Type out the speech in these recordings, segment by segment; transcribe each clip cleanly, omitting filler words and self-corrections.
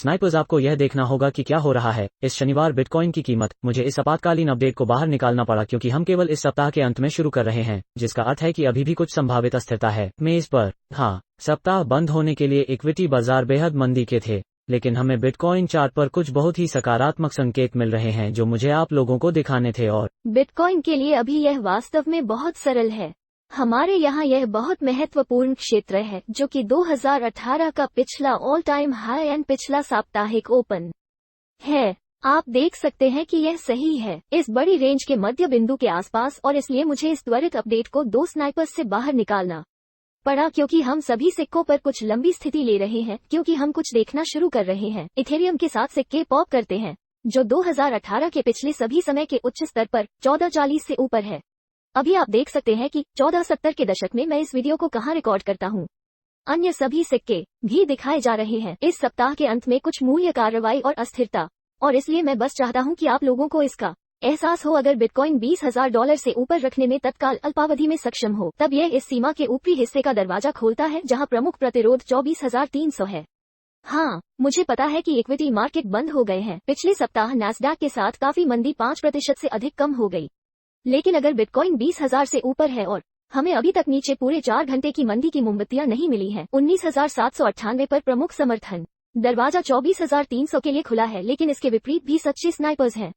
Snipers, आपको यह देखना होगा कि क्या हो रहा है इस शनिवार बिटकॉइन की कीमत। मुझे इस आपातकालीन अपडेट को बाहर निकालना पड़ा क्योंकि हम केवल इस सप्ताह के अंत में शुरू कर रहे हैं, जिसका अर्थ है कि अभी भी कुछ संभावित अस्थिरता है मेज पर। हाँ, सप्ताह बंद होने के लिए इक्विटी बाजार बेहद मंदी के थे, लेकिन हमें बिटकॉइन चार्ट पर कुछ बहुत ही सकारात्मक संकेत मिल रहे हैं जो मुझे आप लोगों को दिखाने थे। और बिटकॉइन के लिए अभी यह वास्तव में बहुत सरल है। हमारे यहाँ यह बहुत महत्वपूर्ण क्षेत्र है जो कि 2018 का पिछला ऑल टाइम हाई एंड पिछला साप्ताहिक ओपन है। आप देख सकते हैं कि यह सही है इस बड़ी रेंज के मध्य बिंदु के आसपास, और इसलिए मुझे इस त्वरित अपडेट को 2 स्नाइपर्स से बाहर निकालना पड़ा क्योंकि हम सभी सिक्कों पर कुछ लंबी स्थिति ले रहे हैं, क्योंकि हम कुछ देखना शुरू कर रहे हैं। इथेरियम के साथ सिक्के पॉप करते हैं जो 2018 के पिछले सभी समय के उच्च स्तर पर 1440 से ऊपर है। अभी आप देख सकते हैं कि 1470 के दशक में मैं इस वीडियो को कहां रिकॉर्ड करता हूं। अन्य सभी सिक्के भी दिखाए जा रहे हैं। इस सप्ताह के अंत में कुछ मूल्य कार्रवाई और अस्थिरता, और इसलिए मैं बस चाहता हूं कि आप लोगों को इसका एहसास हो। अगर बिटकॉइन $20,000 से ऊपर रखने में तत्काल अल्पावधि में सक्षम हो, तब यह इस सीमा के ऊपरी हिस्से का दरवाजा खोलता है जहां प्रमुख प्रतिरोध 24,300 है। हाँ, मुझे पता है कि इक्विटी मार्केट बंद हो गए हैं। पिछले सप्ताह नैस्डैक के साथ काफी मंदी 5% से अधिक कम हो गई, लेकिन अगर बिटकॉइन 20,000 से ऊपर है और हमें अभी तक नीचे पूरे 4 घंटे की मंदी की मोमबत्तियां नहीं मिली हैं। 19,798 पर प्रमुख समर्थन दरवाजा 24,300 के लिए खुला है, लेकिन इसके विपरीत भी सच्चे स्नाइपर्स हैं,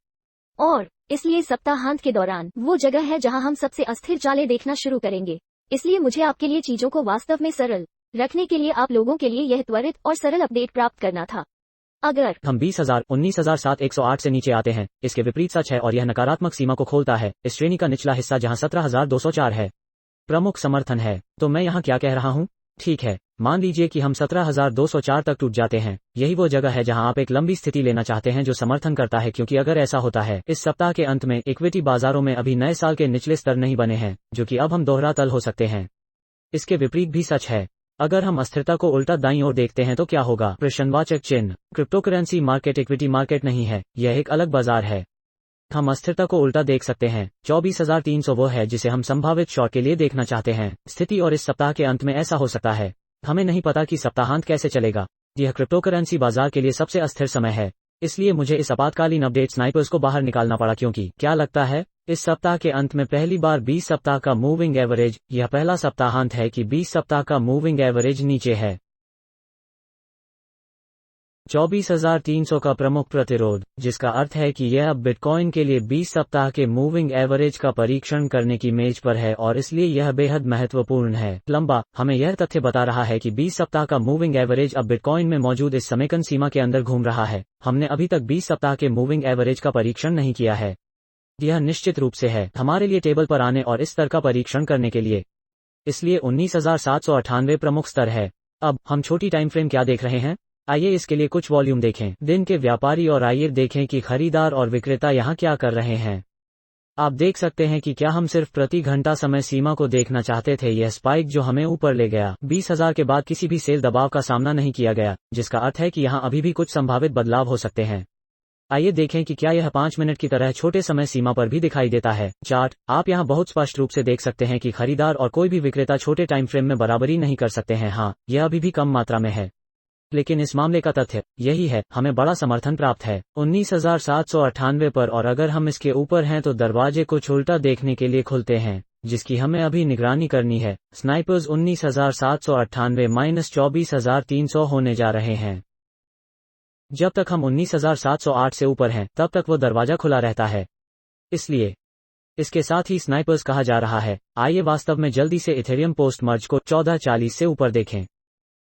और इसलिए सप्ताहांत के दौरान वो जगह है जहां हम सबसे अस्थिर चालें देखना शुरू करेंगे। इसलिए मुझे आपके लिए चीजों को वास्तव में सरल रखने के लिए आप लोगों के लिए यह त्वरित और सरल अपडेट प्राप्त करना था। अगर हम 20,000 19,708 से नीचे आते हैं, इसके विपरीत सच है और यह नकारात्मक सीमा को खोलता है। इस श्रेणी का निचला हिस्सा जहां 17,204 है प्रमुख समर्थन है। तो मैं यहाँ क्या कह रहा हूँ? ठीक है, मान लीजिए कि हम 17,204 तक टूट जाते हैं। यही वो जगह है जहां आप एक लंबी स्थिति लेना चाहते हैं जो समर्थन करता है, क्योंकि अगर ऐसा होता है इस सप्ताह के अंत में इक्विटी बाजारों में अभी नए साल के निचले स्तर नहीं बने हैं, जो कि अब हम दोहरा तल हो सकते हैं। इसके विपरीत भी सच है। अगर हम अस्थिरता को उल्टा दाईं ओर देखते हैं तो क्या होगा? प्रश्नवाचक चिन्ह। क्रिप्टोकरेंसी मार्केट इक्विटी मार्केट नहीं है, यह एक अलग बाजार है। हम अस्थिरता को उल्टा देख सकते हैं। 24,300 वो है जिसे हम संभावित शॉर्ट के लिए देखना चाहते हैं स्थिति, और इस सप्ताह के अंत में ऐसा हो सकता है। हमें नहीं पता कि सप्ताहांत कैसे चलेगा। यह क्रिप्टोकरेंसी बाजार के लिए सबसे अस्थिर समय है, इसलिए मुझे इस आपातकालीन अपडेट स्नाइपर्स को बाहर निकालना पड़ा, क्योंकि क्या लगता है इस सप्ताह के अंत में पहली बार 20 सप्ताह का मूविंग एवरेज, यह पहला सप्ताहांत है कि 20 सप्ताह का मूविंग एवरेज नीचे है। 24,300 का प्रमुख प्रतिरोध, जिसका अर्थ है कि यह अब बिटकॉइन के लिए 20 सप्ताह के मूविंग एवरेज का परीक्षण करने की मेज पर है, और इसलिए यह बेहद महत्वपूर्ण है। लंबा, हमें यह तथ्य बता रहा है कि 20 सप्ताह का मूविंग एवरेज अब बिटकॉइन में मौजूद इस समेकन सीमा के अंदर घूम रहा है। हमने अभी तक 20 सप्ताह के मूविंग एवरेज का परीक्षण नहीं किया है। यह निश्चित रूप से है हमारे लिए टेबल पर आने और इस स्तर का परीक्षण करने के लिए। इसलिए 19,798 प्रमुख स्तर है। अब हम छोटी टाइम फ्रेम क्या देख रहे हैं? आइए इसके लिए कुछ वॉल्यूम देखें, दिन के व्यापारी, और आइए देखें कि खरीदार और विक्रेता यहाँ क्या कर रहे हैं। आप देख सकते हैं कि क्या हम सिर्फ प्रति घंटा समय सीमा को देखना चाहते थे। यह स्पाइक जो हमें ऊपर ले गया 20,000 के बाद किसी भी सेल दबाव का सामना नहीं किया गया, जिसका अर्थ है कि यहाँ अभी भी कुछ संभावित बदलाव हो सकते हैं। आइए देखें कि क्या यह 5 मिनट की तरह छोटे समय सीमा पर भी दिखाई देता है। चार्ट, आप यहाँ बहुत स्पष्ट रूप से देख सकते हैं कि खरीदार और कोई भी विक्रेता छोटे टाइम फ्रेम में बराबरी नहीं कर सकते हैं। हाँ, यह अभी भी कम मात्रा में है, लेकिन इस मामले का तथ्य यही है, हमें बड़ा समर्थन प्राप्त है 19,798 पर, और अगर हम इसके ऊपर हैं तो दरवाजे कुछ उल्टा देखने के लिए खुलते हैं, जिसकी हमें अभी निगरानी करनी है। स्नाइपर्स 19,798 माइनस 24,300 होने जा रहे हैं। जब तक हम 19,708 से ऊपर हैं तब तक वो दरवाजा खुला रहता है, इसलिए इसके साथ ही स्नाइपर्स कहा जा रहा है। आइए वास्तव में जल्दी से इथेरियम पोस्ट मर्ज को 1440 से ऊपर देखें।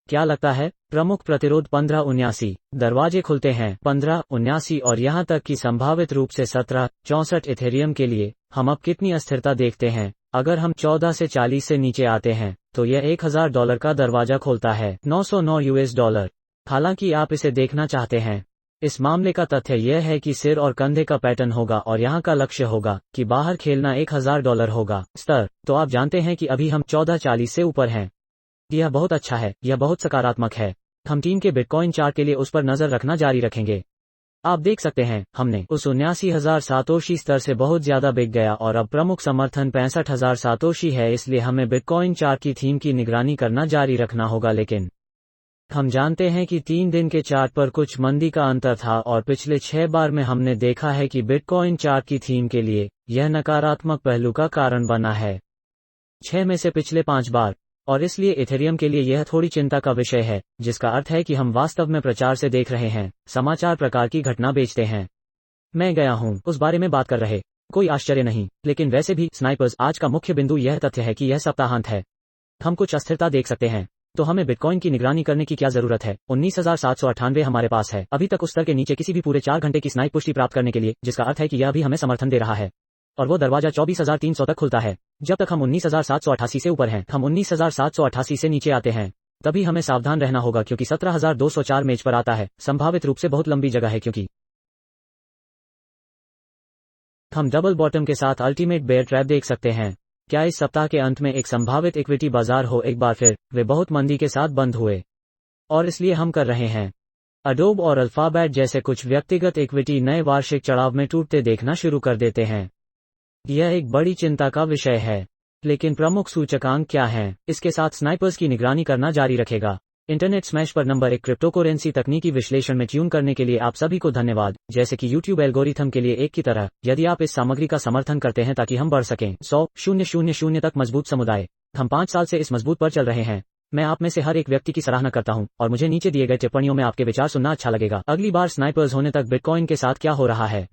क्या लगता है? प्रमुख प्रतिरोध 1579, दरवाजे खुलते हैं 1579, और यहां तक कि संभावित रूप से 1764 इथेरियम के लिए। हम अब कितनी अस्थिरता देखते हैं? अगर हम 14 से 40 से नीचे आते हैं तो यह $1,000 का दरवाजा खोलता है, $909। हालांकि आप इसे देखना चाहते हैं। इस मामले का तथ्य यह है कि सिर और कंधे का पैटर्न होगा, और यहाँ का लक्ष्य होगा कि बाहर खेलना $1,000 होगा। स्तर, तो आप जानते हैं कि अभी हम 1440 से ऊपर हैं। यह बहुत अच्छा है, यह बहुत सकारात्मक है। हम टीम के बिटकॉइन चार्ट के लिए उस पर नजर रखना जारी रखेंगे। आप देख सकते हैं हमने उस 79,000 सातोशी स्तर से बहुत ज्यादा बिक गया, और अब प्रमुख समर्थन 65,000 सातोशी है। इसलिए हमें बिटकॉइन चार्ट की थीम की निगरानी करना जारी रखना होगा, लेकिन हम जानते हैं कि 3 दिन के चार्ट पर कुछ मंदी का अंतर था और पिछले 6 बार में हमने देखा है कि बिटकॉइन चार्ट की थीम के लिए यह नकारात्मक पहलू का कारण बना है। 6 में से पिछले 5 बार। और इसलिए इथेरियम के लिए यह थोड़ी चिंता का विषय है, जिसका अर्थ है कि हम वास्तव में प्रचार से देख रहे हैं, समाचार प्रकार की घटना बेचते हैं। मैं गया हूं, उस बारे में बात कर रहे, कोई आश्चर्य नहीं, लेकिन वैसे भी स्नाइपर्स, आज का मुख्य बिंदु यह तथ्य है कि यह सप्ताहांत है। हम कुछ अस्थिरता देख सकते हैं। तो हमें बिटकॉइन की निगरानी करने की क्या जरूरत है? 19,798 हमारे पास है, अभी तक उस स्तर के नीचे किसी भी पूरे 4 घंटे की स्नाइप पुष्टि प्राप्त करने के लिए, जिसका अर्थ है कि यह अभी हमें समर्थन दे रहा है। और वो दरवाजा 24,300 तक खुलता है। जब तक हम 19,788 से ऊपर हैं, हम 19,788 से नीचे आते हैं, तभी हमें सावधान रहना होगा, क्योंकि 17,204 मेज पर आता है, संभावित रूप से बहुत लंबी जगह है, क्योंकि हम डबल बॉटम के साथ अल्टीमेट बेयर ट्रैप देख सकते हैं। क्या इस सप्ताह के अंत में एक संभावित इक्विटी बाजार हो? एक बार फिर वे बहुत मंदी के साथ बंद हुए, और इसलिए हम कर रहे हैं अडोब और अल्फाबेट जैसे कुछ व्यक्तिगत इक्विटी नए वार्षिक चढ़ाव में टूटते देखना शुरू कर देते हैं। यह एक बड़ी चिंता का विषय है। लेकिन प्रमुख सूचकांक क्या हैं? इसके साथ स्नाइपर्स की निगरानी करना जारी रखेगा। इंटरनेट स्मैश पर नंबर 1 क्रिप्टोकरेंसी तकनीकी विश्लेषण में ट्यून करने के लिए आप सभी को धन्यवाद। जैसे कि YouTube एल्गोरिथम के लिए एक की तरह, यदि आप इस सामग्री का समर्थन करते हैं ताकि हम बढ़ सकें 100,000 तक मजबूत समुदाय। हम 5 साल से इस मजबूत पर चल रहे हैं। मैं आप में से हर एक व्यक्ति की सराहना करता हूं, और मुझे नीचे दिए गए टिप्पणियों में आपके विचार सुनना अच्छा लगेगा। अगली बार स्नाइपर्स होने तक बिटकॉइन के साथ क्या हो रहा है?